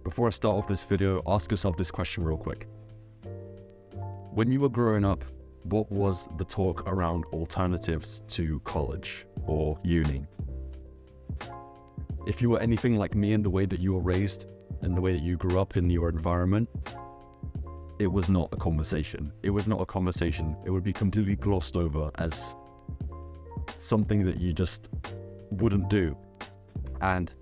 Before I start off this video, ask yourself this question real quick. When you were growing up, what was the talk around alternatives to college or uni? If you were anything like me in the way that you were raised and the way that you grew up in your environment, it was not a conversation. It was not a conversation. It would be completely glossed over as something that you just wouldn't do. And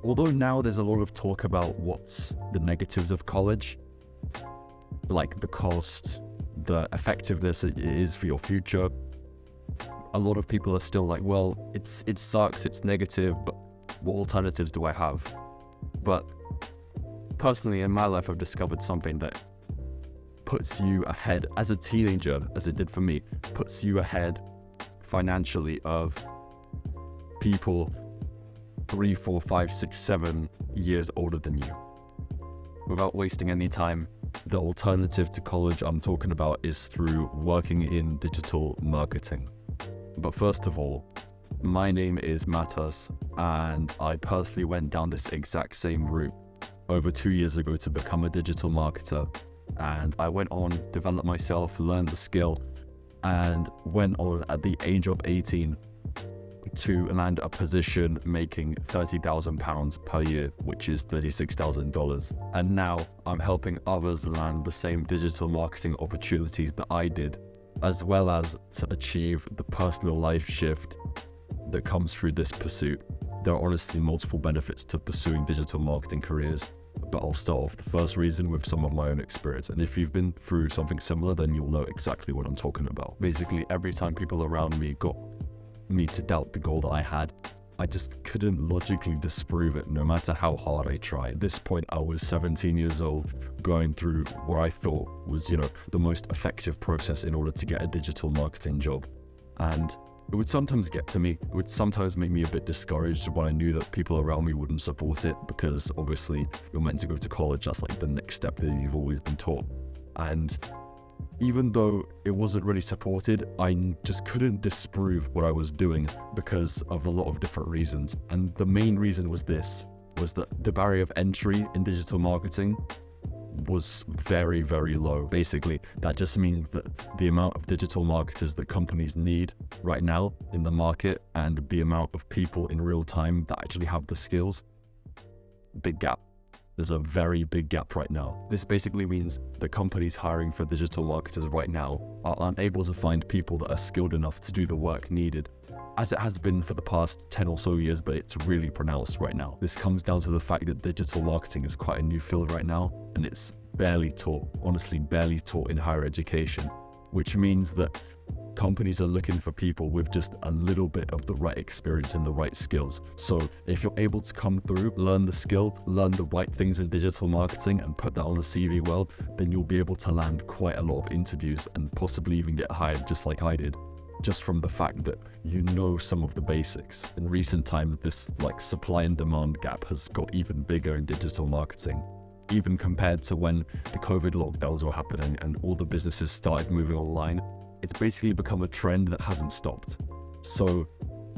although now there's a lot of talk about what's the negatives of college, like the cost, the effectiveness it is for your future, a lot of people are still like, well, it sucks, it's negative, but what alternatives do I have? But personally, in my life, I've discovered something that puts you ahead as a teenager, as it did for me, puts you ahead financially of people 3, 4, 5, 6, 7 years older than you. Without wasting any time, the alternative to college I'm talking about is through working in digital marketing. But first of all, my name is Matas, and I personally went down this exact same route over 2 years ago to become a digital marketer. And I went on, developed myself, learned the skill, and went on at the age of 18 to land a position making £30,000 per year, which is $36,000. And now I'm helping others land the same digital marketing opportunities that I did, as well as to achieve the personal life shift that comes through this pursuit. There are honestly multiple benefits to pursuing digital marketing careers, but I'll start off the first reason with some of my own experience. And if you've been through something similar, then you'll know exactly what I'm talking about. Basically, every time people around me got me to doubt the goal that I had, I just couldn't logically disprove it, no matter how hard I tried. At this point, I was 17 years old, going through what I thought was, the most effective process in order to get a digital marketing job. And it would sometimes get to me. It would sometimes make me a bit discouraged when I knew that people around me wouldn't support it, because obviously you're meant to go to college. That's like the next step that you've always been taught. And even though it wasn't really supported, I just couldn't disprove what I was doing because of a lot of different reasons. And the main reason was that the barrier of entry in digital marketing was very, very low. Basically, that just means that the amount of digital marketers that companies need right now in the market and the amount of people in real time that actually have the skills, big gap. There's a very big gap right now. This basically means that companies hiring for digital marketers right now are unable to find people that are skilled enough to do the work needed, as it has been for the past 10 or so years, but it's really pronounced right now. This comes down to the fact that digital marketing is quite a new field right now, and it's barely taught, honestly barely taught in higher education, which means that companies are looking for people with just a little bit of the right experience and the right skills. So if you're able to come through, learn the skill, learn the right things in digital marketing and put that on a CV well, then you'll be able to land quite a lot of interviews and possibly even get hired just like I did, just from the fact that you know some of the basics. In recent times, this supply and demand gap has got even bigger in digital marketing, even compared to when the COVID lockdowns were happening and all the businesses started moving online. It's basically become a trend that hasn't stopped. So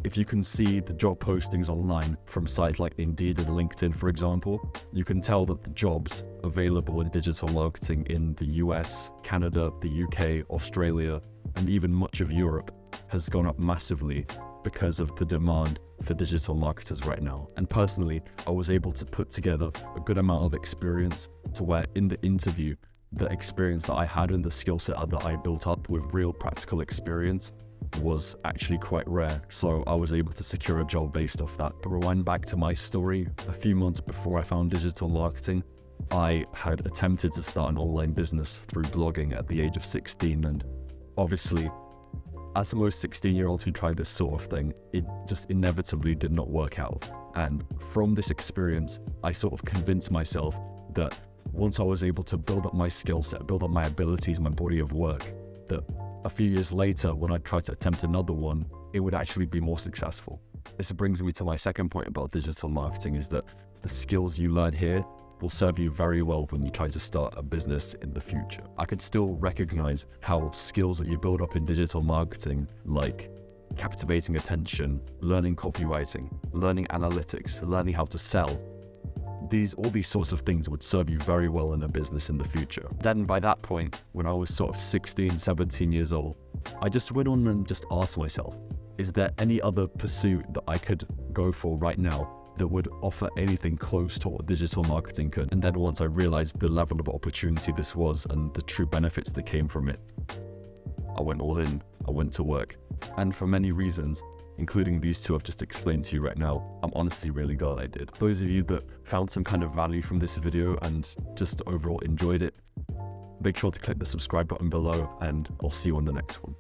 if you can see the job postings online from sites like Indeed and LinkedIn, for example, you can tell that the jobs available in digital marketing in the US, Canada, the UK, Australia, and even much of Europe has gone up massively because of the demand for digital marketers right now. And personally, I was able to put together a good amount of experience to where in the interview, the experience that I had and the skill set that I built up with real practical experience was actually quite rare. So I was able to secure a job based off that. To rewind back to my story, a few months before I found digital marketing, I had attempted to start an online business through blogging at the age of 16. And obviously, as most 16-year-olds who tried this sort of thing, it just inevitably did not work out. And from this experience, I sort of convinced myself that once I was able to build up my skill set, build up my abilities, my body of work, that a few years later, when I tried to attempt another one, it would actually be more successful. This brings me to my second point about digital marketing, is that the skills you learn here will serve you very well when you try to start a business in the future. I could still recognize how skills that you build up in digital marketing, like captivating attention, learning copywriting, learning analytics, learning how to sell, all these sorts of things would serve you very well in a business in the future. Then by that point, when I was sort of 16, 17 years old, I just went on and just asked myself, is there any other pursuit that I could go for right now that would offer anything close to what digital marketing could? And then once I realized the level of opportunity this was and the true benefits that came from it, I went all in, I went to work. And for many reasons, including these two I've just explained to you right now, I'm honestly really glad I did. Those of you that found some kind of value from this video and just overall enjoyed it, make sure to click the subscribe button below, and I'll see you on the next one.